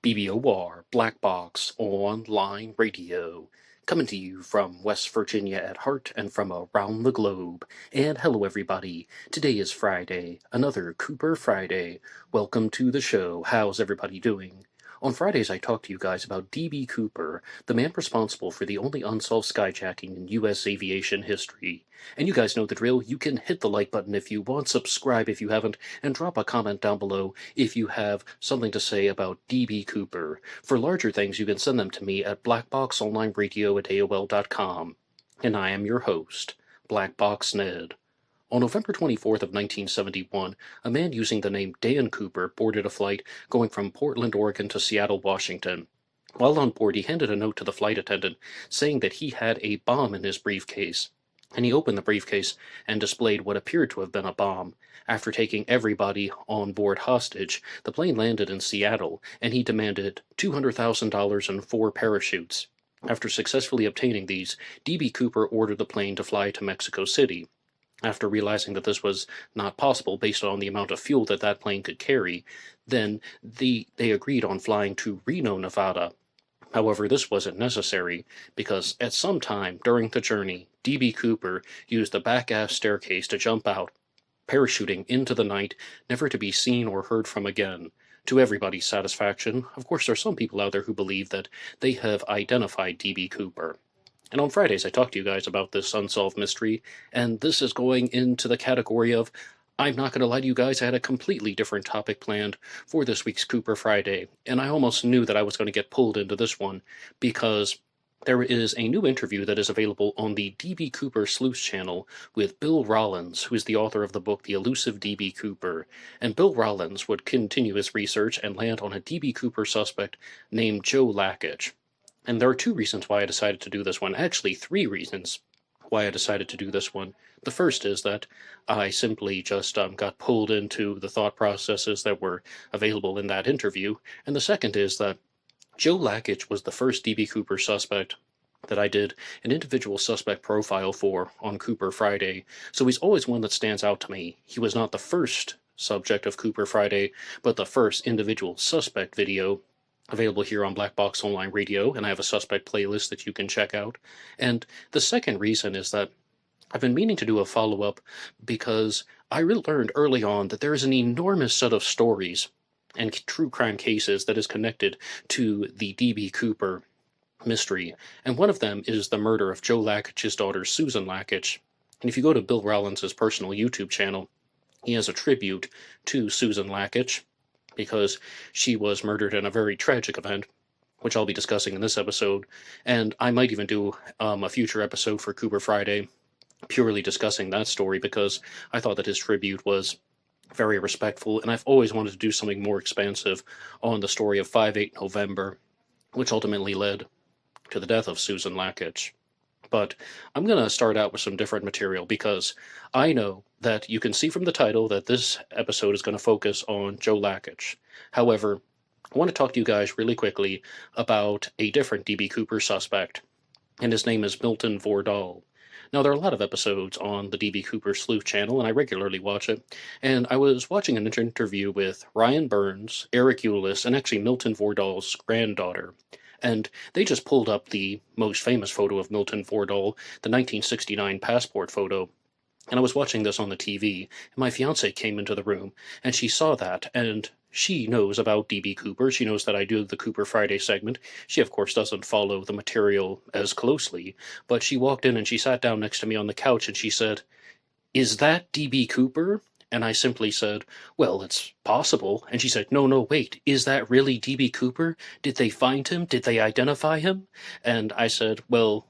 BBOR, Black Box Online Radio, coming to you from West Virginia at heart and from around the globe. And hello, everybody. Today is Friday, another Cooper Friday. Welcome to the show. How's everybody doing? On Fridays, I talk to you guys about D.B. Cooper, the man responsible for the only unsolved skyjacking in U.S. aviation history. And you guys know the drill. You can hit the like button if you want, subscribe if you haven't, and drop a comment down below if you have something to say about D.B. Cooper. For larger things, you can send them to me at blackboxonlineradio@aol.com. And I am your host, Box Ned. On November 24th of 1971, a man using the name Dan Cooper boarded a flight going from Portland, Oregon to Seattle, Washington. While on board, he handed a note to the flight attendant saying that he had a bomb in his briefcase. And he opened the briefcase and displayed what appeared to have been a bomb. After taking everybody on board hostage, the plane landed in Seattle, and he demanded $200,000 and 4 parachutes. After successfully obtaining these, D.B. Cooper ordered the plane to fly to Mexico City. After realizing that this was not possible based on the amount of fuel that plane could carry, then they agreed on flying to Reno, Nevada. However, this wasn't necessary, because at some time during the journey, D.B. Cooper used the back-ass staircase to jump out, parachuting into the night, never to be seen or heard from again. To everybody's satisfaction, of course, there are some people out there who believe that they have identified D.B. Cooper. And on Fridays, I talk to you guys about this unsolved mystery, and this is going into the category of, I'm not going to lie to you guys, I had a completely different topic planned for this week's Cooper Friday, and I almost knew that I was going to get pulled into this one, because there is a new interview that is available on the D.B. Cooper Sleuth channel with Bill Rollins, who is the author of the book The Elusive D.B. Cooper. And Bill Rollins would continue his research and land on a D.B. Cooper suspect named Joe Lakich. And there are 2 reasons why I decided to do this one. Actually, 3 reasons why I decided to do this one. The first is that I simply just got pulled into the thought processes that were available in that interview. And the second is that Joe Lakich was the first D.B. Cooper suspect that I did an individual suspect profile for on Cooper Friday. So he's always one that stands out to me. He was not the first subject of Cooper Friday, but the first individual suspect video available here on Black Box Online Radio, and I have a suspect playlist that you can check out. And the second reason is that I've been meaning to do a follow-up because I learned early on that there is an enormous set of stories and true crime cases that is connected to the D.B. Cooper mystery, and one of them is the murder of Joe Lakich's daughter, Susan Lakich. And if you go to Bill Rollins' personal YouTube channel, he has a tribute to Susan Lakich, because she was murdered in a very tragic event, which I'll be discussing in this episode, and I might even do a future episode for Cooper Friday purely discussing that story, because I thought that his tribute was very respectful, and I've always wanted to do something more expansive on the story of 5/8 November, which ultimately led to the death of Susan Lakich. But I'm going to start out with some different material, because I know that you can see from the title that this episode is going to focus on Joe Lakich. However, I want to talk to you guys really quickly about a different D.B. Cooper suspect, and his name is Milton Vordahl. Now, there are a lot of episodes on the D.B. Cooper Sleuth channel, and I regularly watch it, and I was watching an interview with Ryan Burns, Eric Eulis, and actually Milton Vordahl's granddaughter. And they just pulled up the most famous photo of Milton Vordahl, the 1969 passport photo. And I was watching this on the TV, and my fiancée came into the room, and she saw that, and she knows about D.B. Cooper. She knows that I do the Cooper Friday segment. She, of course, doesn't follow the material as closely, but she walked in and she sat down next to me on the couch, and she said, "Is that D.B. Cooper?" And I simply said, "Well, it's possible." And she said, No, wait, is that really D.B. Cooper? Did they find him? Did they identify him? And I said, well,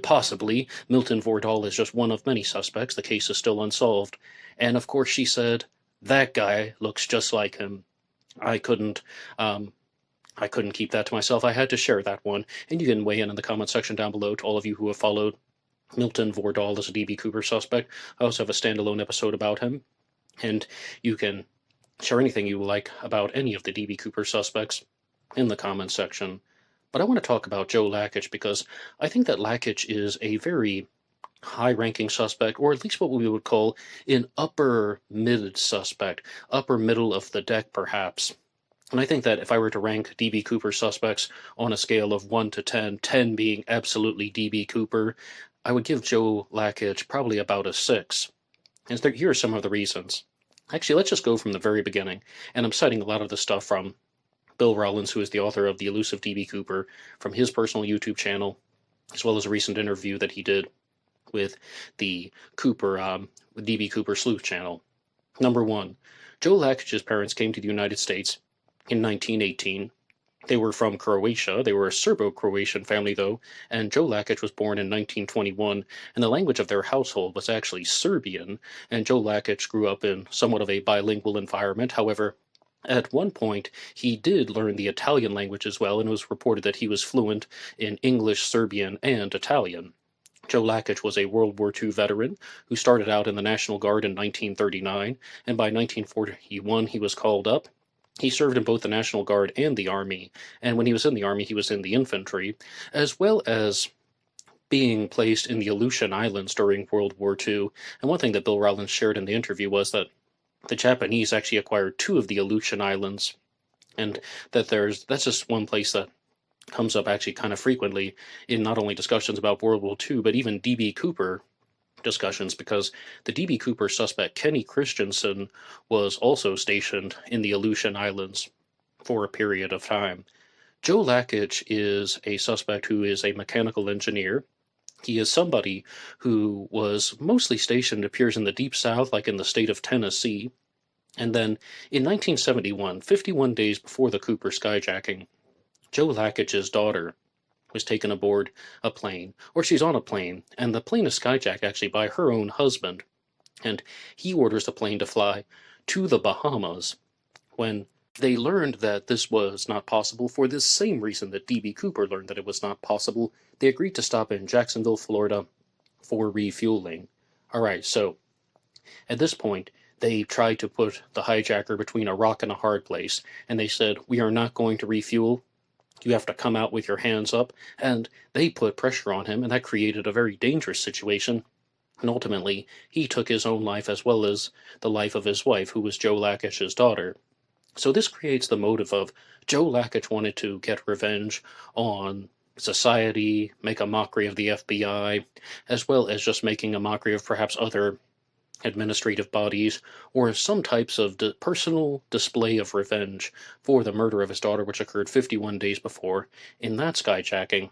possibly. Milton Vordahl is just one of many suspects. The case is still unsolved. And of course she said, that guy looks just like him. I couldn't keep that to myself. I had to share that one. And you can weigh in the comment section down below to all of you who have followed Milton Vordahl as a D.B. Cooper suspect. I also have a standalone episode about him, and you can share anything you like about any of the D.B. Cooper suspects in the comments section. But I want to talk about Joe Lakich, because I think that Lakich is a very high-ranking suspect, or at least what we would call an upper-mid suspect, upper middle of the deck perhaps. And I think that if I were to rank D.B. Cooper suspects on a scale of 1 to 10, 10 being absolutely D.B. Cooper, I would give Joe Lakich probably about a 6. And here are some of the reasons. Actually, let's just go from the very beginning. And I'm citing a lot of the stuff from Bill Rollins, who is the author of The Elusive D.B. Cooper, from his personal YouTube channel, as well as a recent interview that he did with the D.B. Cooper Sleuth channel. Number 1, Joe Lakich's parents came to the United States in 1918. They were from Croatia. They were a Serbo-Croatian family, though, and Joe Lakich was born in 1921, and the language of their household was actually Serbian, and Joe Lakich grew up in somewhat of a bilingual environment. However, at one point, he did learn the Italian language as well, and it was reported that he was fluent in English, Serbian, and Italian. Joe Lakich was a World War II veteran who started out in the National Guard in 1939, and by 1941 he was called up. He served in both the National Guard and the Army, and when he was in the Army, he was in the infantry, as well as being placed in the Aleutian Islands during World War II. And one thing that Bill Rollins shared in the interview was that the Japanese actually acquired 2 of the Aleutian Islands, and that's just one place that comes up actually kind of frequently in not only discussions about World War II, but even D.B. Cooper discussions, because the D.B. Cooper suspect, Kenny Christensen, was also stationed in the Aleutian Islands for a period of time. Joe Lakich is a suspect who is a mechanical engineer. He is somebody who was mostly stationed, it appears, in the Deep South, like in the state of Tennessee. And then in 1971, 51 days before the Cooper skyjacking, Joe Lakich's daughter was taken aboard a plane, or she's on a plane, and the plane is skyjacked actually by her own husband, and he orders the plane to fly to the Bahamas. When they learned that this was not possible for this same reason that D.B. Cooper learned that it was not possible, they agreed to stop in Jacksonville, Florida for refueling. Alright, so at this point, they tried to put the hijacker between a rock and a hard place, and they said, "We are not going to refuel. You have to come out with your hands up," and they put pressure on him, and that created a very dangerous situation, and ultimately he took his own life as well as the life of his wife, who was Joe Lakich's daughter. So this creates the motive of Joe Lakich wanted to get revenge on society, make a mockery of the FBI, as well as just making a mockery of perhaps other administrative bodies, or some types of personal display of revenge for the murder of his daughter, which occurred 51 days before in that skyjacking.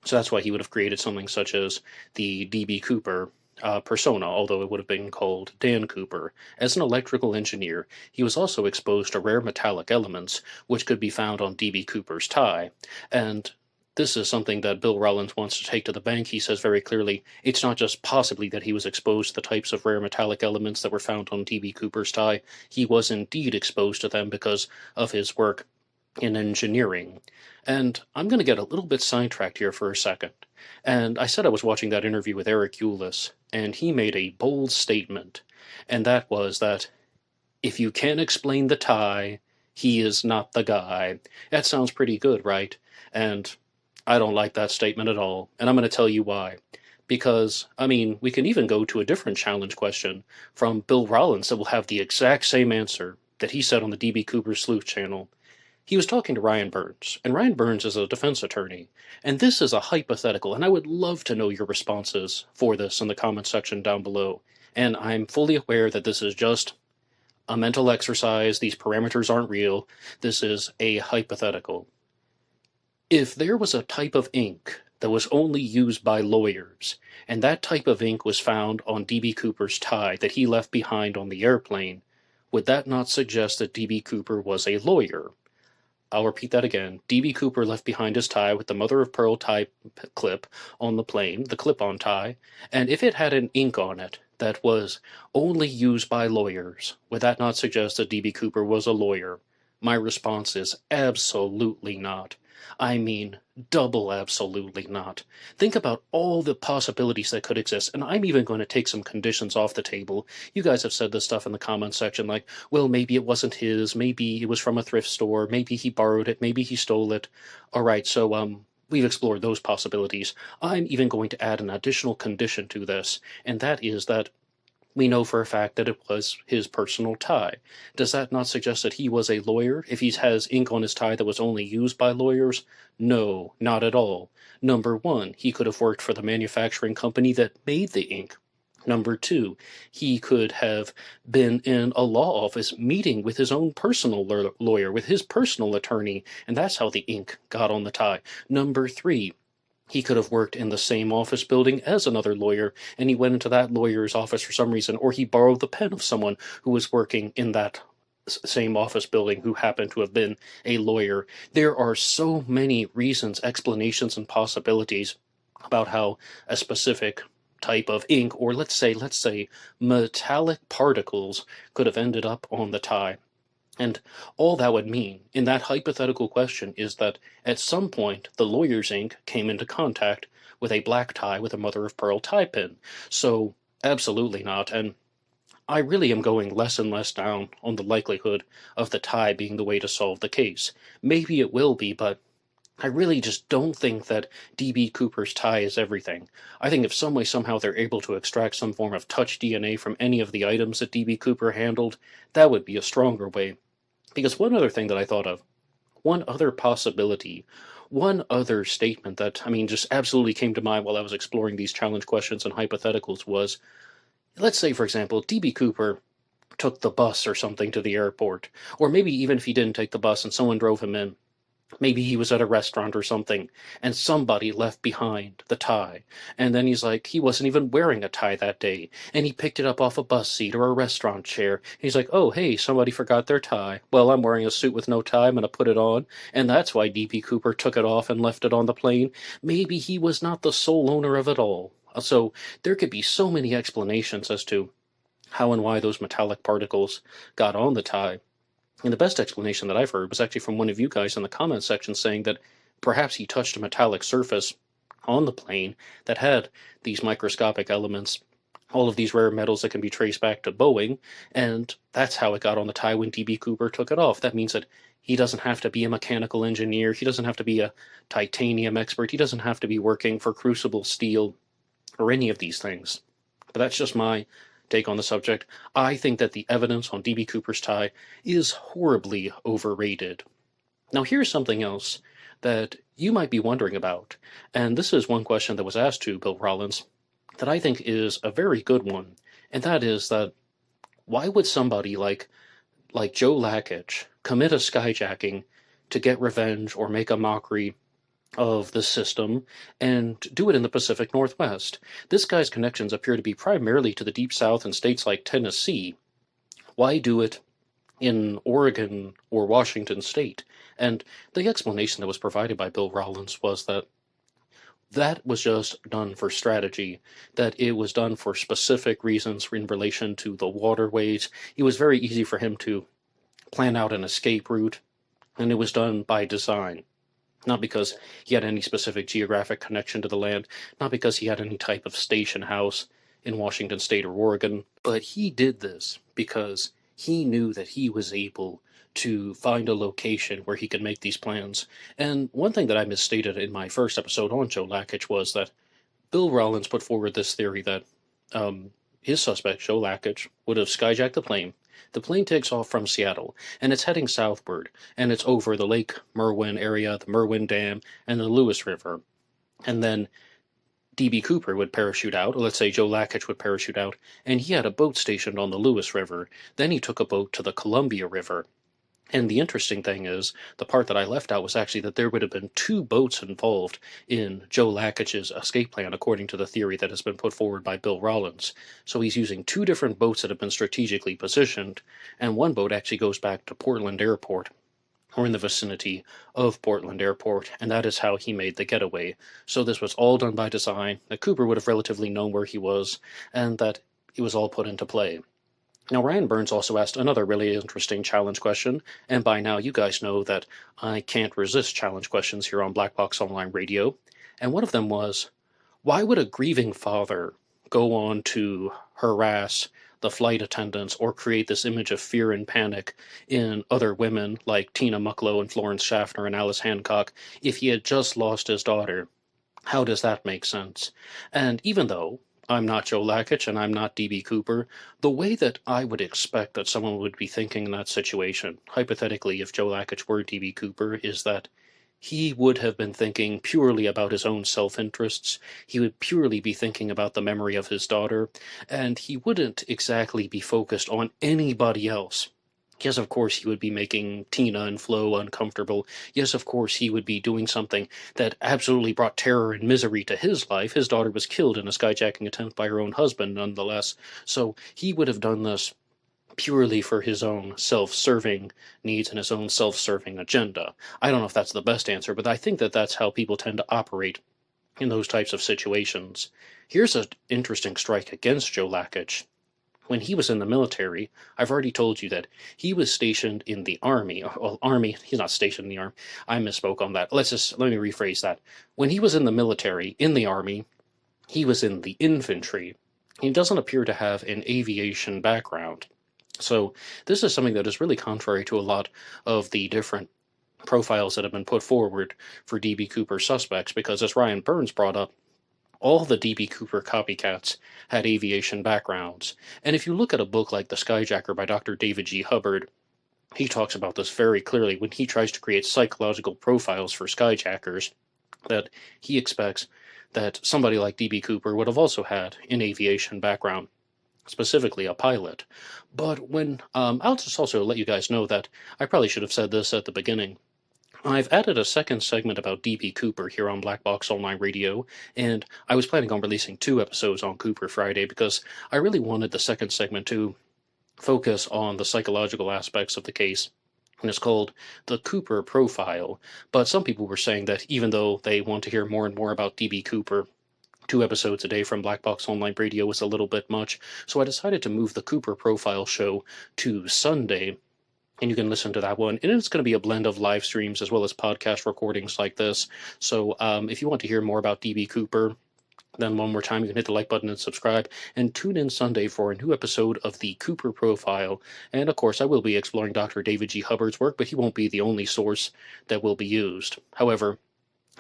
So that's why he would have created something such as the D.B. Cooper persona, although it would have been called Dan Cooper. As an electrical engineer, he was also exposed to rare metallic elements, which could be found on D.B. Cooper's tie. And this is something that Bill Rollins wants to take to the bank. He says very clearly, it's not just possibly that he was exposed to the types of rare metallic elements that were found on D.B. Cooper's tie. He was indeed exposed to them because of his work in engineering. And I'm going to get a little bit sidetracked here for a second. And I said I was watching that interview with Eric Eulis, and he made a bold statement, and that was that if you can't explain the tie, he is not the guy. That sounds pretty good, right? And I don't like that statement at all, and I'm going to tell you why. Because, I mean, we can even go to a different challenge question from Bill Rollins that will have the exact same answer that he said on the D.B. Cooper Sleuth channel. He was talking to Ryan Burns, and Ryan Burns is a defense attorney, and this is a hypothetical, and I would love to know your responses for this in the comment section down below. And I'm fully aware that this is just a mental exercise, these parameters aren't real, this is a hypothetical. If there was a type of ink that was only used by lawyers, and that type of ink was found on D.B. Cooper's tie that he left behind on the airplane, would that not suggest that D.B. Cooper was a lawyer? I'll repeat that again. D.B. Cooper left behind his tie with the mother-of-pearl tie clip on the plane, the clip-on tie, and if it had an ink on it that was only used by lawyers, would that not suggest that D.B. Cooper was a lawyer? My response is absolutely not. I mean, double absolutely not. Think about all the possibilities that could exist, and I'm even going to take some conditions off the table. You guys have said this stuff in the comment section, like, well, maybe it wasn't his, maybe it was from a thrift store, maybe he borrowed it, maybe he stole it. Alright, so, we've explored those possibilities. I'm even going to add an additional condition to this, and that is that We know for a fact that it was his personal tie. Does that not suggest that he was a lawyer? If he has ink on his tie that was only used by lawyers? No, not at all. Number one, he could have worked for the manufacturing company that made the ink. Number two, he could have been in a law office meeting with his own personal lawyer, with his personal attorney, and that's how the ink got on the tie. Number three, he could have worked in the same office building as another lawyer, and he went into that lawyer's office for some reason, or he borrowed the pen of someone who was working in that same office building who happened to have been a lawyer. There are so many reasons, explanations, and possibilities about how a specific type of ink, or let's say metallic particles, could have ended up on the tie. And all that would mean in that hypothetical question is that at some point the lawyer's ink came into contact with a black tie with a mother of pearl tie pin. So absolutely not. And I really am going less and less down on the likelihood of the tie being the way to solve the case. Maybe it will be, but I really just don't think that D.B. Cooper's tie is everything. I think if some way somehow they're able to extract some form of touch DNA from any of the items that D.B. Cooper handled, that would be a stronger way. Because one other thing that I thought of, one other possibility, one other statement that, just absolutely came to mind while I was exploring these challenge questions and hypotheticals was, let's say, for example, D.B. Cooper took the bus or something to the airport, or maybe even if he didn't take the bus and someone drove him in, maybe he was at a restaurant or something, and somebody left behind the tie. And then he's like, he wasn't even wearing a tie that day, and he picked it up off a bus seat or a restaurant chair. He's like, oh, hey, somebody forgot their tie. Well, I'm wearing a suit with no tie, I'm going to put it on. And that's why D.B. Cooper took it off and left it on the plane. Maybe he was not the sole owner of it all. So there could be so many explanations as to how and why those metallic particles got on the tie. And the best explanation that I've heard was actually from one of you guys in the comment section saying that perhaps he touched a metallic surface on the plane that had these microscopic elements, all of these rare metals that can be traced back to Boeing, and that's how it got on the tie when D.B. Cooper took it off. That means that he doesn't have to be a mechanical engineer, he doesn't have to be a titanium expert, he doesn't have to be working for Crucible Steel or any of these things. But that's just my take on the subject. I think that the evidence on D.B. Cooper's tie is horribly overrated. Now here's something else that you might be wondering about, and this is one question that was asked to Bill Rollins that I think is a very good one, and that is that why would somebody like Joe Lakich commit a skyjacking to get revenge or make a mockery of the system and do it in the Pacific Northwest? This guy's connections appear to be primarily to the Deep South and states like Tennessee. Why do it in Oregon or Washington State? And the explanation that was provided by Bill Rollins was that that was just done for strategy, that it was done for specific reasons in relation to the waterways. It was very easy for him to plan out an escape route, and it was done by design. Not because he had any specific geographic connection to the land, not because he had any type of station house in Washington State or Oregon, but he did this because he knew that he was able to find a location where he could make these plans. And one thing that I misstated in my first episode on Joe Lakich was that Bill Rollins put forward this theory that his suspect, Joe Lakich, would have skyjacked the plane. The plane takes off from Seattle, and it's heading southward, and it's over the Lake Merwin area, the Merwin Dam, and the Lewis River. And then D.B. Cooper would parachute out, or let's say Joe Lakich would parachute out, and he had a boat stationed on the Lewis River. Then he took a boat to the Columbia River. And the interesting thing is, the part that I left out was actually that there would have been two boats involved in Joe Lakich's escape plan, according to the theory that has been put forward by Bill Rollins. So he's using two different boats that have been strategically positioned, and one boat actually goes back to Portland Airport, or in the vicinity of Portland Airport, and that is how he made the getaway. So this was all done by design, that Cooper would have relatively known where he was, and that it was all put into play. Now, Ryan Burns also asked another really interesting challenge question, and by now you guys know that I can't resist challenge questions here on Black Box Online Radio, and one of them was, why would a grieving father go on to harass the flight attendants or create this image of fear and panic in other women like Tina Mucklow and Florence Schaffner and Alice Hancock if he had just lost his daughter? How does that make sense? And even though I'm not Joe Lakich, and I'm not D.B. Cooper. The way that I would expect that someone would be thinking in that situation, hypothetically, if Joe Lakich were D.B. Cooper, is that he would have been thinking purely about his own self-interests. He would purely be thinking about the memory of his daughter, and he wouldn't exactly be focused on anybody else. Yes, of course, he would be making Tina and Flo uncomfortable. Yes, of course, he would be doing something that absolutely brought terror and misery to his life. His daughter was killed in a skyjacking attempt by her own husband, nonetheless. So he would have done this purely for his own self-serving needs and his own self-serving agenda. I don't know if that's the best answer, but I think that that's how people tend to operate in those types of situations. Here's an interesting strike against Joe Lakich. When he was in the military, I've already told you that he was stationed in the Army. Well, Army, he's not stationed in the Army. I misspoke on that. Let me rephrase that. When he was in the military, in the Army, he was in the infantry. He doesn't appear to have an aviation background. So this is something that is really contrary to a lot of the different profiles that have been put forward for D.B. Cooper suspects, because as Ryan Burns brought up, all the D.B. Cooper copycats had aviation backgrounds. And if you look at a book like The Skyjacker by Dr. David G. Hubbard, he talks about this very clearly when he tries to create psychological profiles for skyjackers, that he expects that somebody like D.B. Cooper would have also had an aviation background, specifically a pilot. But when, I'll just also let you guys know that I probably should have said this at the beginning. I've added a second segment about D.B. Cooper here on Black Box Online Radio, and I was planning on releasing 2 episodes on Cooper Friday because I really wanted the second segment to focus on the psychological aspects of the case, and it's called The Cooper Profile. But some people were saying that even though they want to hear more and more about D.B. Cooper, 2 episodes a day from Black Box Online Radio was a little bit much, so I decided to move the Cooper Profile show to Sunday, and you can listen to that one. And it's going to be a blend of live streams as well as podcast recordings like this. So if you want to hear more about D.B. Cooper, then one more time, you can hit the like button and subscribe. And tune in Sunday for a new episode of the Cooper Profile. And of course, I will be exploring Dr. David G. Hubbard's work, but he won't be the only source that will be used. However,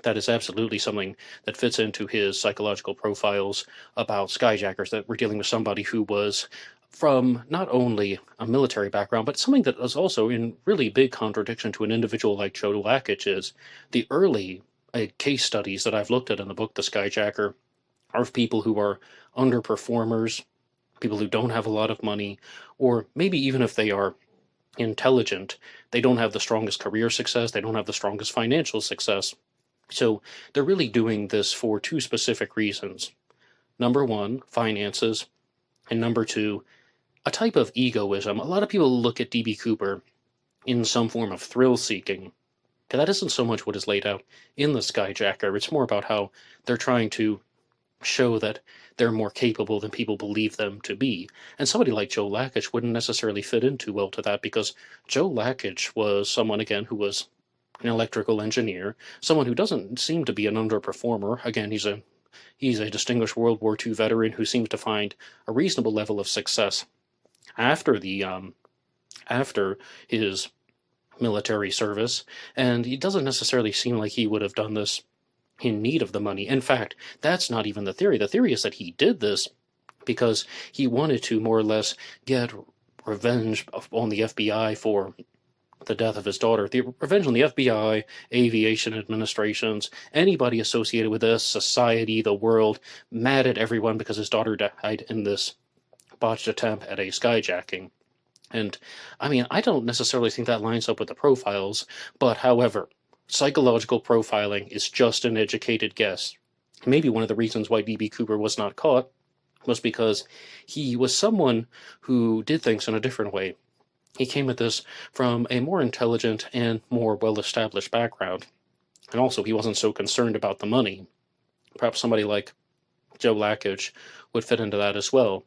that is absolutely something that fits into his psychological profiles about skyjackers, that we're dealing with somebody who was from not only a military background, but something that is also in really big contradiction to an individual like Joe Lakich is. The early case studies that I've looked at in the book, The Skyjacker, are of people who are underperformers, people who don't have a lot of money, or maybe even if they are intelligent, they don't have the strongest career success, they don't have the strongest financial success. So they're really doing this for 2 specific reasons. Number 1, finances, and number 2, a type of egoism. A lot of people look at D.B. Cooper in some form of thrill-seeking. That isn't so much what is laid out in The Skyjacker. It's more about how they're trying to show that they're more capable than people believe them to be. And somebody like Joe Lakich wouldn't necessarily fit in too well to that, because Joe Lakich was someone, again, who was an electrical engineer, someone who doesn't seem to be an underperformer. Again, he's a distinguished World War II veteran who seems to find a reasonable level of success after his military service, and he doesn't necessarily seem like he would have done this in need of the money. In fact, that's not even the theory. The theory is that he did this because he wanted to more or less get revenge on the FBI for the death of his daughter. The revenge on the FBI, aviation administrations, anybody associated with this, society, the world, mad at everyone because his daughter died in this botched attempt at a skyjacking. And, I mean, I don't necessarily think that lines up with the profiles, but however, psychological profiling is just an educated guess. Maybe one of the reasons why D.B. Cooper was not caught was because he was someone who did things in a different way. He came at this from a more intelligent and more well-established background. And also, he wasn't so concerned about the money. Perhaps somebody like Joe Lakich would fit into that as well.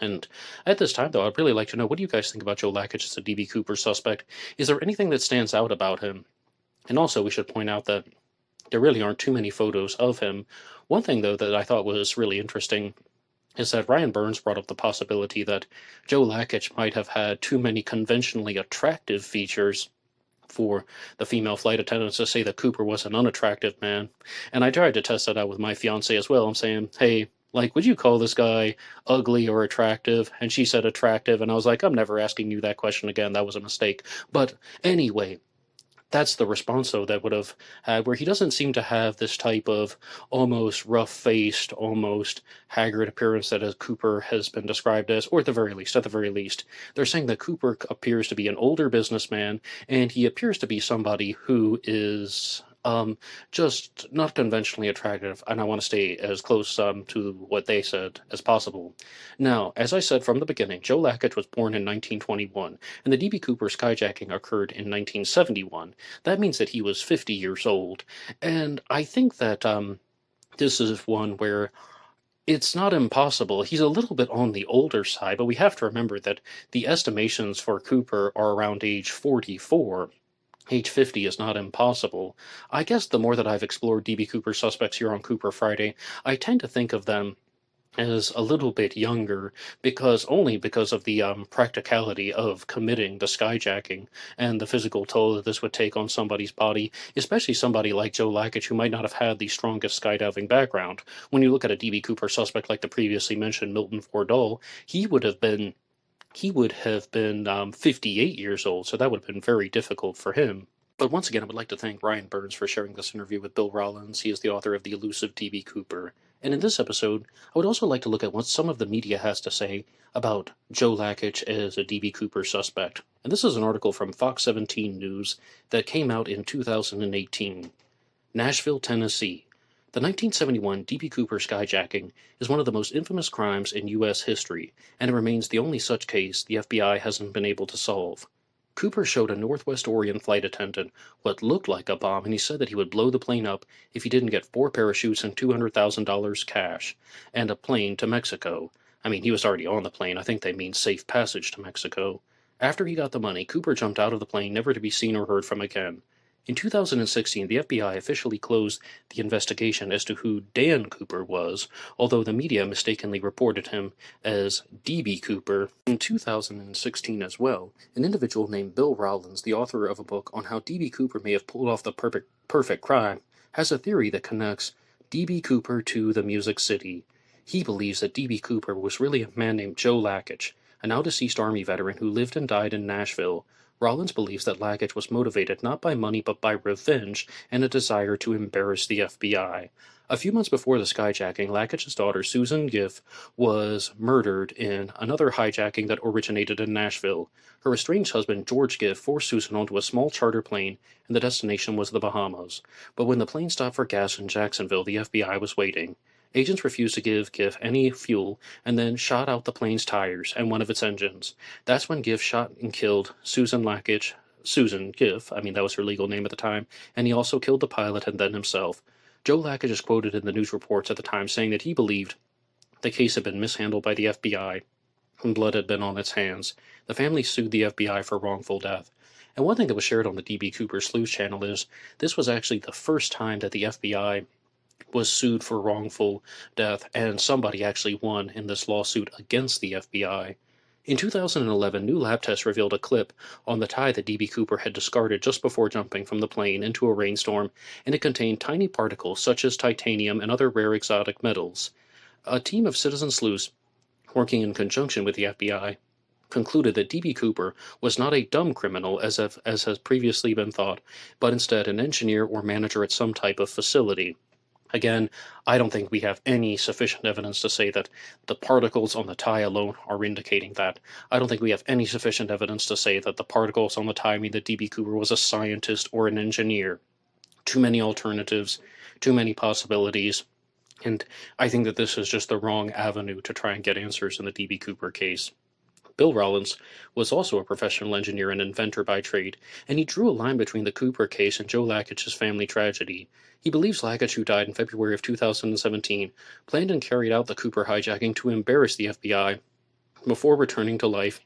And at this time, though, I'd really like to know, what do you guys think about Joe Lakich as a D.B. Cooper suspect? Is there anything that stands out about him? And also, we should point out that there really aren't too many photos of him. One thing, though, that I thought was really interesting is that Ryan Burns brought up the possibility that Joe Lakich might have had too many conventionally attractive features for the female flight attendants to say that Cooper was an unattractive man. And I tried to test that out with my fiancée as well. I'm saying, hey, Like, would you call this guy ugly or attractive? And she said attractive, and I was like, I'm never asking you that question again. That was a mistake. But anyway, that's the response, though, that would have had, where he doesn't seem to have this type of almost rough-faced, almost haggard appearance that as Cooper has been described as, or at the very least, they're saying that Cooper appears to be an older businessman, and he appears to be somebody who is just not conventionally attractive, and I want to stay as close to what they said as possible. Now, as I said from the beginning, Joe Lakich was born in 1921, and the D.B. Cooper skyjacking occurred in 1971. That means that he was 50 years old, and I think that this is one where it's not impossible. He's a little bit on the older side, but we have to remember that the estimations for Cooper are around age 44. Age 50 is not impossible. I guess the more that I've explored D.B. Cooper suspects here on Cooper Friday, I tend to think of them as a little bit younger, because of the practicality of committing the skyjacking and the physical toll that this would take on somebody's body, especially somebody like Joe Lakich, who might not have had the strongest skydiving background. When you look at a D.B. Cooper suspect like the previously mentioned Milton Fordall, he would have been 58 years old, so that would have been very difficult for him. But once again, I would like to thank Ryan Burns for sharing this interview with Bill Rollins. He is the author of The Elusive D.B. Cooper. And in this episode, I would also like to look at what some of the media has to say about Joe Lakich as a D.B. Cooper suspect. And this is an article from Fox 17 News that came out in 2018. Nashville, Tennessee. The 1971 D.B. Cooper skyjacking is one of the most infamous crimes in U.S. history, and it remains the only such case the FBI hasn't been able to solve. Cooper showed a Northwest Orient flight attendant what looked like a bomb, and he said that he would blow the plane up if he didn't get 4 parachutes and $200,000 cash, and a plane to Mexico. I mean, he was already on the plane. I think they mean safe passage to Mexico. After he got the money, Cooper jumped out of the plane, never to be seen or heard from again. In 2016, the FBI officially closed the investigation as to who Dan Cooper was, although the media mistakenly reported him as D.B. Cooper. In 2016 as well, an individual named Bill Rollins, the author of a book on how D.B. Cooper may have pulled off the perfect crime, has a theory that connects D.B. Cooper to the Music City. He believes that D.B. Cooper was really a man named Joe Lakich, a now-deceased Army veteran who lived and died in Nashville. Rollins believes that Lakich was motivated not by money but by revenge and a desire to embarrass the FBI. A few months before the skyjacking, Lakich's daughter, Susan Giff, was murdered in another hijacking that originated in Nashville. Her estranged husband, George Giff, forced Susan onto a small charter plane, and the destination was the Bahamas. But when the plane stopped for gas in Jacksonville, the FBI was waiting. Agents refused to give Giff any fuel and then shot out the plane's tires and one of its engines. That's when Giff shot and killed Susan Giff, I mean that was her legal name at the time, and he also killed the pilot and then himself. Joe Lakich is quoted in the news reports at the time saying that he believed the case had been mishandled by the FBI and blood had been on its hands. The family sued the FBI for wrongful death. And one thing that was shared on the D.B. Cooper Sleuth channel is this was actually the first time that the FBI was sued for wrongful death, and somebody actually won in this lawsuit against the FBI. In 2011, new lab tests revealed a clip on the tie that D.B. Cooper had discarded just before jumping from the plane into a rainstorm, and it contained tiny particles such as titanium and other rare exotic metals. A team of citizen sleuths, working in conjunction with the FBI, concluded that D.B. Cooper was not a dumb criminal as has previously been thought, but instead an engineer or manager at some type of facility. Again, I don't think we have any sufficient evidence to say that the particles on the tie alone are indicating that. I don't think we have any sufficient evidence to say that the particles on the tie mean that D.B. Cooper was a scientist or an engineer. Too many alternatives, too many possibilities, and I think that this is just the wrong avenue to try and get answers in the D.B. Cooper case. Bill Rollins was also a professional engineer and inventor by trade, and he drew a line between the Cooper case and Joe Lakich's family tragedy. He believes Lakich, who died in February of 2017, planned and carried out the Cooper hijacking to embarrass the FBI before returning to life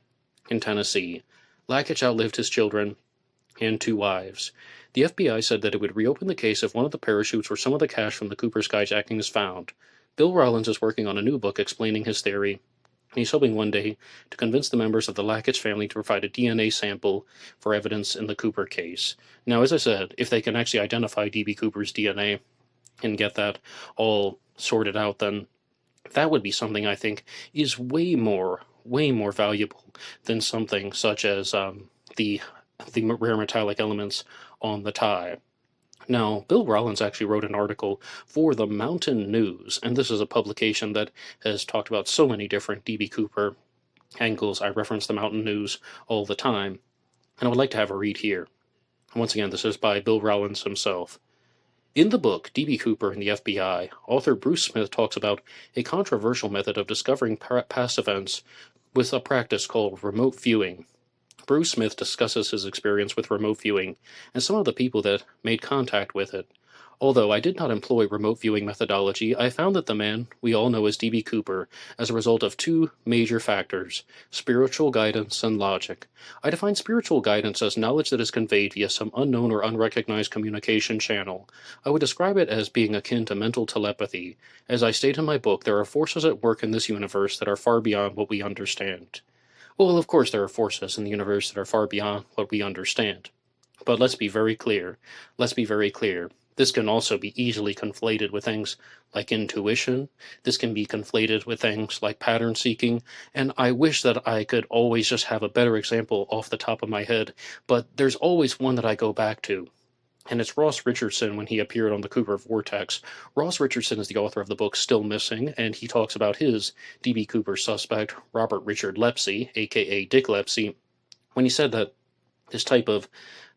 in Tennessee. Lakich outlived his children and 2 wives. The FBI said that it would reopen the case if one of the parachutes or some of the cash from the Cooper skyjacking is found. Bill Rollins is working on a new book explaining his theory. He's hoping one day to convince the members of the Lakich family to provide a DNA sample for evidence in the Cooper case. Now, as I said, if they can actually identify D.B. Cooper's DNA and get that all sorted out, then That would be something I think is way more valuable than something such as the rare metallic elements on the tie. Now, Bill Rollins actually wrote an article for the Mountain News, and this is a publication that has talked about so many different D.B. Cooper angles. I reference the Mountain News all the time, and I would like to have a read here. Once again, this is by Bill Rollins himself. In the book, D.B. Cooper and the FBI, author Bruce Smith talks about a controversial method of discovering past events with a practice called remote viewing. Bruce Smith discusses his experience with remote viewing and some of the people that made contact with it. Although I did not employ remote viewing methodology, I found that the man we all know as D.B. Cooper as a result of two major factors: spiritual guidance and logic. I define spiritual guidance as knowledge that is conveyed via some unknown or unrecognized communication channel. I would describe it as being akin to mental telepathy. As I state in my book, there are forces at work in this universe that are far beyond what we understand. Well, of course, there are forces in the universe that are far beyond what we understand. But let's be very clear. Let's be very clear. This can also be easily conflated with things like intuition. This can be conflated with things like pattern seeking. And I wish that I could always just have a better example off the top of my head. But there's always one that I go back to. And it's Ross Richardson when he appeared on the Cooper Vortex. Ross Richardson is the author of the book Still Missing, and he talks about his D.B. Cooper suspect, Robert Richard Lepsey, a.k.a. Dick Lepsey, when he said that this type of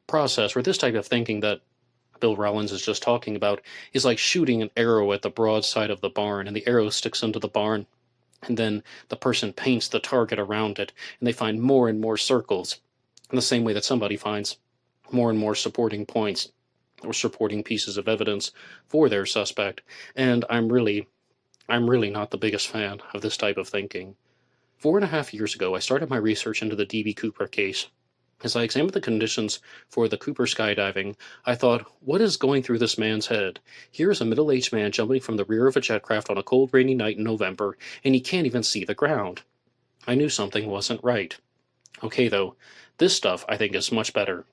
process, or this type of thinking that Bill Rollins is just talking about, is like shooting an arrow at the broad side of the barn, and the arrow sticks into the barn, and then the person paints the target around it, and they find more and more circles, in the same way that somebody finds more and more supporting points or supporting pieces of evidence for their suspect. And I'm really not the biggest fan of this type of thinking. 4.5 years ago, I started my research into the D.B. Cooper case. As I examined the conditions for the Cooper skydiving, I thought, what is going through this man's head? Here is a middle-aged man jumping from the rear of a jetcraft on a cold, rainy night in November, and he can't even see the ground. I knew something wasn't right. Okay, though, this stuff I think is much better.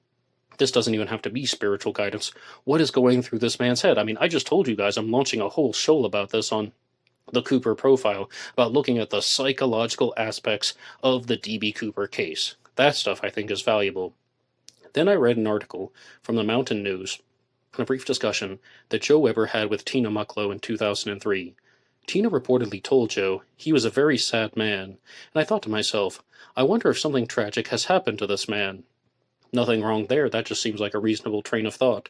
This doesn't even have to be spiritual guidance. What is going through this man's head? I mean, I just told you guys I'm launching a whole show about this on the Cooper profile, about looking at the psychological aspects of the D.B. Cooper case. That stuff I think is valuable. Then I read an article from the Mountain News, a brief discussion that Joe Weber had with Tina Mucklow in 2003. Tina reportedly told Joe he was a very sad man, and I thought to myself, I wonder if something tragic has happened to this man. Nothing wrong there, that just seems like a reasonable train of thought.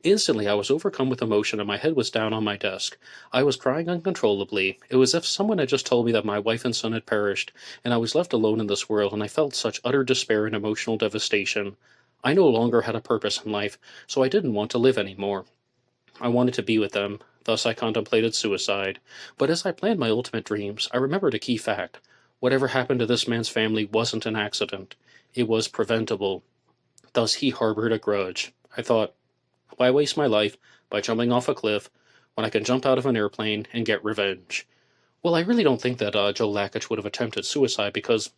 Instantly I was overcome with emotion and my head was down on my desk. I was crying uncontrollably. It was as if someone had just told me that my wife and son had perished, and I was left alone in this world, and I felt such utter despair and emotional devastation. I no longer had a purpose in life, so I didn't want to live anymore. I wanted to be with them, thus I contemplated suicide. But as I planned my ultimate dreams, I remembered a key fact. Whatever happened to this man's family wasn't an accident. It was preventable. Thus he harbored a grudge. I thought, why waste my life by jumping off a cliff when I can jump out of an airplane and get revenge? Well, I really don't think that Joe Lakich would have attempted suicide, because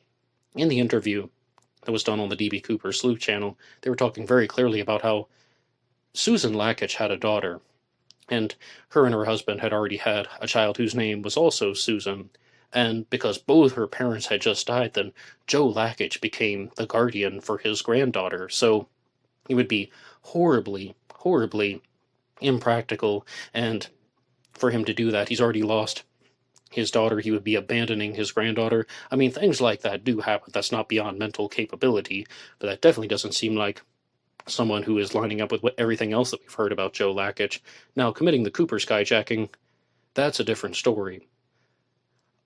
in the interview that was done on the D.B. Cooper Sleuth channel, they were talking very clearly about how Susan Lakich had a daughter, and her husband had already had a child whose name was also Susan. And because both her parents had just died, then Joe Lakich became the guardian for his granddaughter. So it would be horribly, horribly impractical. And for him to do that, he's already lost his daughter. He would be abandoning his granddaughter. I mean, things like that do happen. That's not beyond mental capability. But that definitely doesn't seem like someone who is lining up with everything else that we've heard about Joe Lakich. Now, committing the Cooper skyjacking, that's a different story.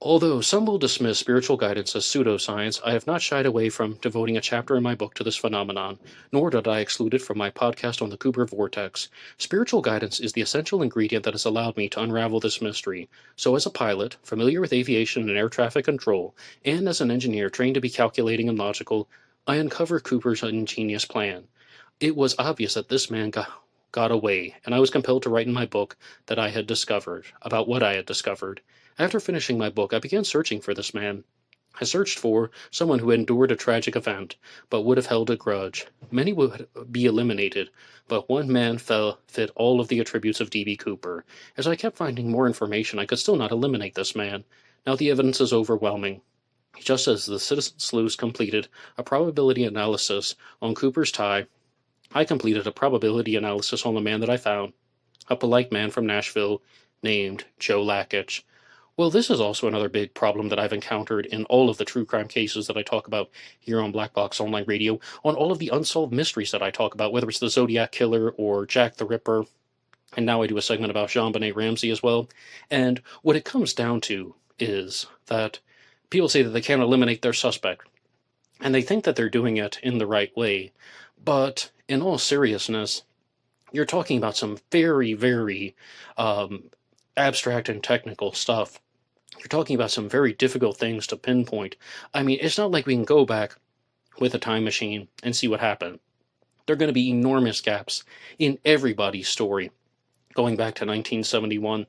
Although some will dismiss spiritual guidance as pseudoscience, I have not shied away from devoting a chapter in my book to this phenomenon, nor did I exclude it from my podcast on the Cooper Vortex. Spiritual guidance is the essential ingredient that has allowed me to unravel this mystery. So as a pilot, familiar with aviation and air traffic control, and as an engineer trained to be calculating and logical, I uncover Cooper's ingenious plan. It was obvious that this man got away, and I was compelled to write in my book that I had discovered, about what I had discovered. After finishing my book, I began searching for this man. I searched for someone who endured a tragic event, but would have held a grudge. Many would be eliminated, but one man fit all of the attributes of D.B. Cooper. As I kept finding more information, I could still not eliminate this man. Now the evidence is overwhelming. Just as the citizen sleuths completed a probability analysis on Cooper's tie, I completed a probability analysis on the man that I found, a polite man from Nashville named Joe Lakich. Well, this is also another big problem that I've encountered in all of the true crime cases that I talk about here on Black Box Online Radio, on all of the unsolved mysteries that I talk about, whether it's the Zodiac Killer or Jack the Ripper, and now I do a segment about JonBenet Ramsey as well. And what it comes down to is that people say that they can't eliminate their suspect, and they think that they're doing it in the right way. But in all seriousness, you're talking about some very, very abstract and technical stuff. You're talking about some very difficult things to pinpoint. I mean, it's not like we can go back with a time machine and see what happened. There are going to be enormous gaps in everybody's story going back to 1971.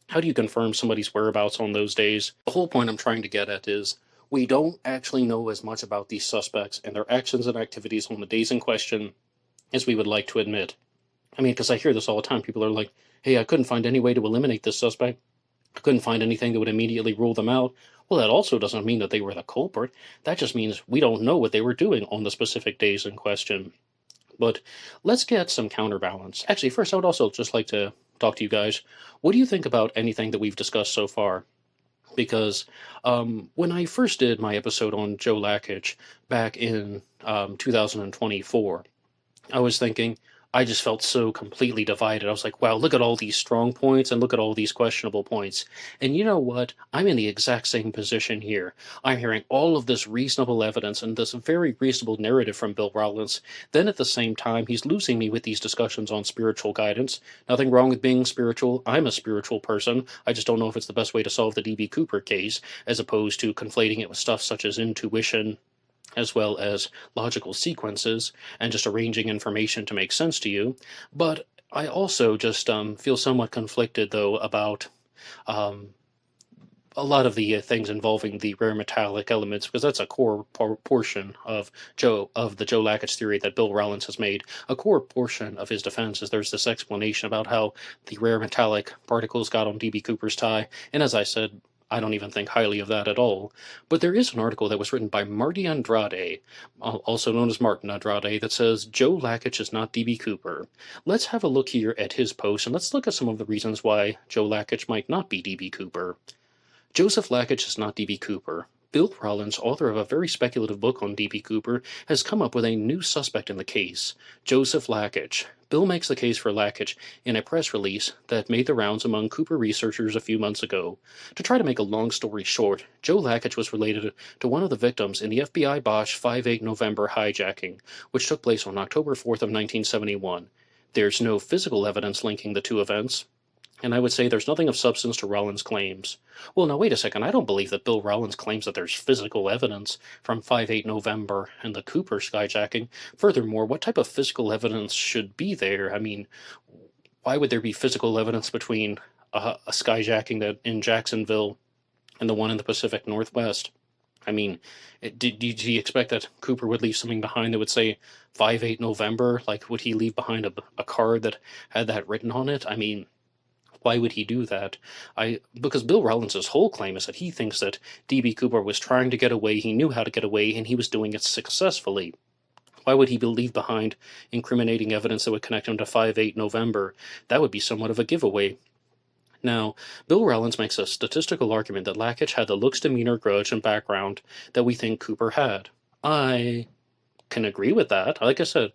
How do you confirm somebody's whereabouts on those days? The whole point I'm trying to get at is we don't actually know as much about these suspects and their actions and activities on the days in question as we would like to admit. I mean, because I hear this all the time. People are like, hey, I couldn't find any way to eliminate this suspect. I couldn't find anything that would immediately rule them out. Well, that also doesn't mean that they were the culprit. That just means we don't know what they were doing on the specific days in question. But let's get some counterbalance. Actually, first, I would also just like to talk to you guys. What do you think about anything that we've discussed so far? Because when I first did my episode on Joe Lakich back in 2024, I was thinking, I just felt so completely divided. I was like, wow, look at all these strong points and look at all these questionable points. And you know what? I'm in the exact same position here. I'm hearing all of this reasonable evidence and this very reasonable narrative from Bill Rollins. Then at the same time, he's losing me with these discussions on spiritual guidance. Nothing wrong with being spiritual. I'm a spiritual person. I just don't know if it's the best way to solve the D.B. Cooper case, as opposed to conflating it with stuff such as intuition, as well as logical sequences, and just arranging information to make sense to you. But I also just feel somewhat conflicted, though, about a lot of the things involving the rare metallic elements, because that's a core portion of the Joe Lakich theory that Bill Rollins has made. A core portion of his defense is there's this explanation about how the rare metallic particles got on D.B. Cooper's tie, and as I said, I don't even think highly of that at all. But there is an article that was written by Marty Andrade, also known as Martin Andrade, that says Joe Lakich is not D.B. Cooper. Let's have a look here at his post, and let's look at some of the reasons why Joe Lakich might not be D.B. Cooper. Joseph Lakich is not D.B. Cooper. Bill Rollins, author of a very speculative book on D.B. Cooper, has come up with a new suspect in the case, Joseph Lakich. Bill makes the case for Lakich in a press release that made the rounds among Cooper researchers a few months ago. To try to make a long story short, Joe Lakich was related to one of the victims in the FBI botched 5/8 November hijacking, which took place on October 4th of 1971. There's no physical evidence linking the two events, and I would say there's nothing of substance to Rollins' claims. Well, now wait a second, I don't believe that Bill Rollins claims that there's physical evidence from 5/8 November and the Cooper skyjacking. Furthermore, what type of physical evidence should be there? I mean, why would there be physical evidence between a skyjacking that in Jacksonville and the one in the Pacific Northwest? I mean, do you expect that Cooper would leave something behind that would say 5/8 November? Like, would he leave behind a card that had that written on it? I mean, why would he do that? Because Bill Rollins' whole claim is that he thinks that D.B. Cooper was trying to get away, he knew how to get away, and he was doing it successfully. Why would he leave behind incriminating evidence that would connect him to 5/8 November? That would be somewhat of a giveaway. Now, Bill Rollins makes a statistical argument that Lakich had the looks, demeanor, grudge, and background that we think Cooper had. I can agree with that. Like I said,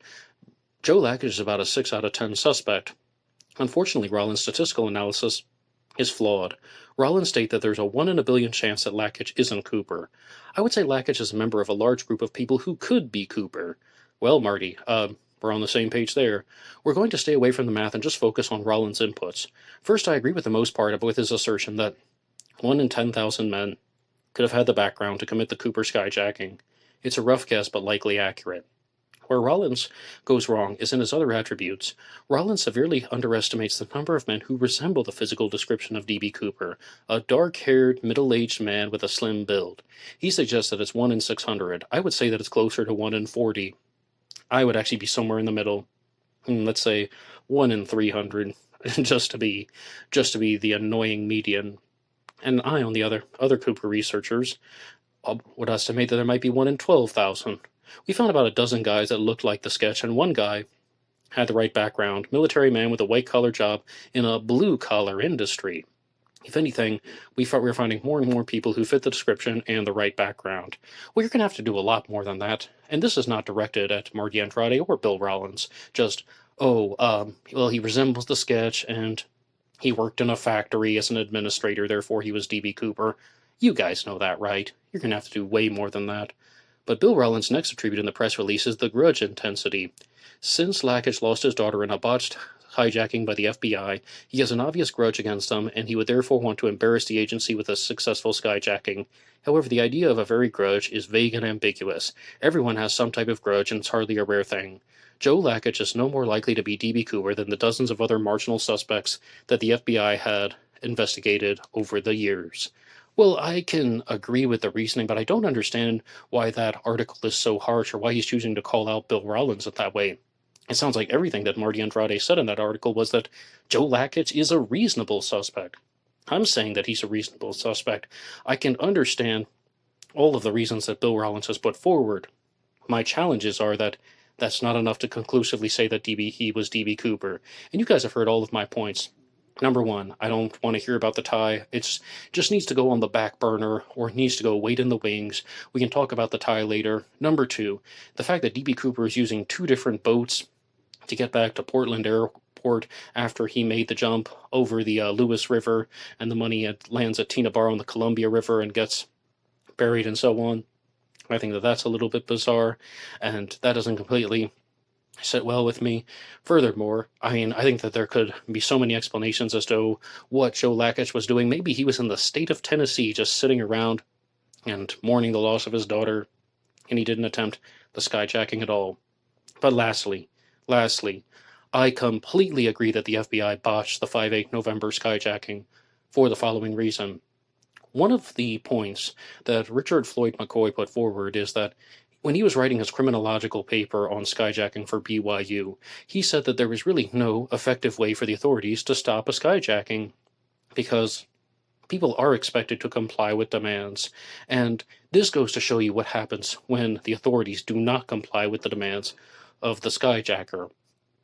Joe Lakich is about a 6 out of 10 suspect. Unfortunately, Rollins' statistical analysis is flawed. Rollins states that there's a 1 in a billion chance that Lakich isn't Cooper. I would say Lakich is a member of a large group of people who could be Cooper. Well, Marty, we're on the same page there. We're going to stay away from the math and just focus on Rollins' inputs. First, I agree with the most part with his assertion that 1 in 10,000 men could have had the background to commit the Cooper skyjacking. It's a rough guess, but likely accurate. Where Rollins goes wrong is in his other attributes. Rollins severely underestimates the number of men who resemble the physical description of D.B. Cooper, a dark-haired, middle-aged man with a slim build. He suggests that it's 1 in 600. I would say that it's closer to 1 in 40. I would actually be somewhere in the middle. Let's say 1 in 300, just to be the annoying median. And I, on the other Cooper researchers, would estimate that there might be 1 in 12,000. We found about a dozen guys that looked like the sketch, and one guy had the right background, military man with a white-collar job in a blue-collar industry. If anything, we were finding more and more people who fit the description and the right background. Well, you're going to have to do a lot more than that, and this is not directed at Marty Andrade or Bill Rollins. Just, well, he resembles the sketch, and he worked in a factory as an administrator, therefore he was D.B. Cooper. You guys know that, right? You're going to have to do way more than that. But Bill Rollins' next attribute in the press release is the grudge intensity. Since Lakich lost his daughter in a botched hijacking by the FBI, he has an obvious grudge against them, and he would therefore want to embarrass the agency with a successful skyjacking. However, the idea of a very grudge is vague and ambiguous. Everyone has some type of grudge, and it's hardly a rare thing. Joe Lakich is no more likely to be D.B. Cooper than the dozens of other marginal suspects that the FBI had investigated over the years. Well, I can agree with the reasoning, but I don't understand why that article is so harsh or why he's choosing to call out Bill Rollins in that way. It sounds like everything that Marty Andrade said in that article was that Joe Lakich is a reasonable suspect. I'm saying that he's a reasonable suspect. I can understand all of the reasons that Bill Rollins has put forward. My challenges are that that's not enough to conclusively say that he was D.B. Cooper. And you guys have heard all of my points. Number one, I don't want to hear about the tie. It just needs to go on the back burner, or it needs to go wait in the wings. We can talk about the tie later. Number two, the fact that D.B. Cooper is using 2 different boats to get back to Portland Airport after he made the jump over the Lewis River, and the money lands at Tina Bar on the Columbia River and gets buried and so on. I think that that's a little bit bizarre, and that doesn't completely sit well with me. Furthermore, I think that there could be so many explanations as to what Joe Lakich was doing. Maybe he was in the state of Tennessee just sitting around and mourning the loss of his daughter, and he didn't attempt the skyjacking at all. But lastly, I completely agree that the FBI botched the 5/8 November skyjacking for the following reason. One of the points that Richard Floyd McCoy put forward is that when he was writing his criminological paper on skyjacking for BYU, he said that there was really no effective way for the authorities to stop a skyjacking, because people are expected to comply with demands. And this goes to show you what happens when the authorities do not comply with the demands of the skyjacker.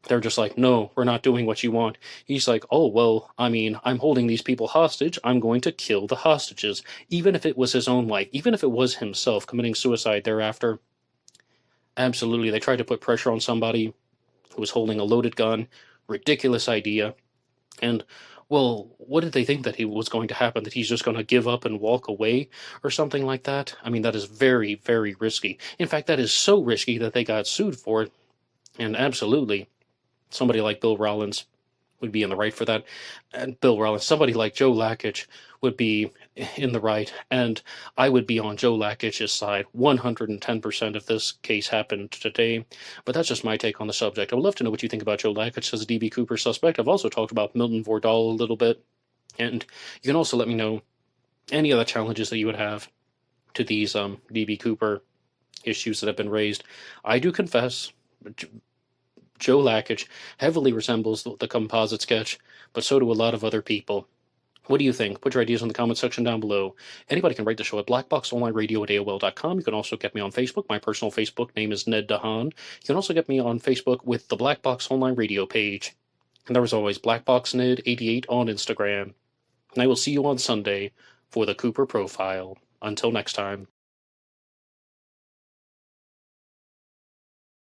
They're just like, no, we're not doing what you want. He's like, oh, well, I'm holding these people hostage. I'm going to kill the hostages. Even if it was his own wife, even if it was himself committing suicide thereafter. Absolutely, they tried to put pressure on somebody who was holding a loaded gun. Ridiculous idea. And, well, what did they think that he was going to happen? That he's just going to give up and walk away or something like that? That is very, very risky. In fact, that is so risky that they got sued for it. And absolutely, somebody like Bill Rollins would be in the right for that. And somebody like Joe Lakich would be in the right. And I would be on Joe Lakich's side 110% if this case happened today. But that's just my take on the subject. I would love to know what you think about Joe Lakich as a D.B. Cooper suspect. I've also talked about Milton Vordal a little bit. And you can also let me know any other challenges that you would have to these D.B. Cooper issues that have been raised. I do confess, Joe Lakich heavily resembles the composite sketch, but so do a lot of other people. What do you think? Put your ideas in the comment section down below. Anybody can write the show at blackboxonlineradio@AOL.com. You can also get me on Facebook. My personal Facebook name is Ned DeHaan. You can also get me on Facebook with the Black Box Online Radio page. And there was always BlackBoxNed88 on Instagram. And I will see you on Sunday for the Cooper Profile. Until next time.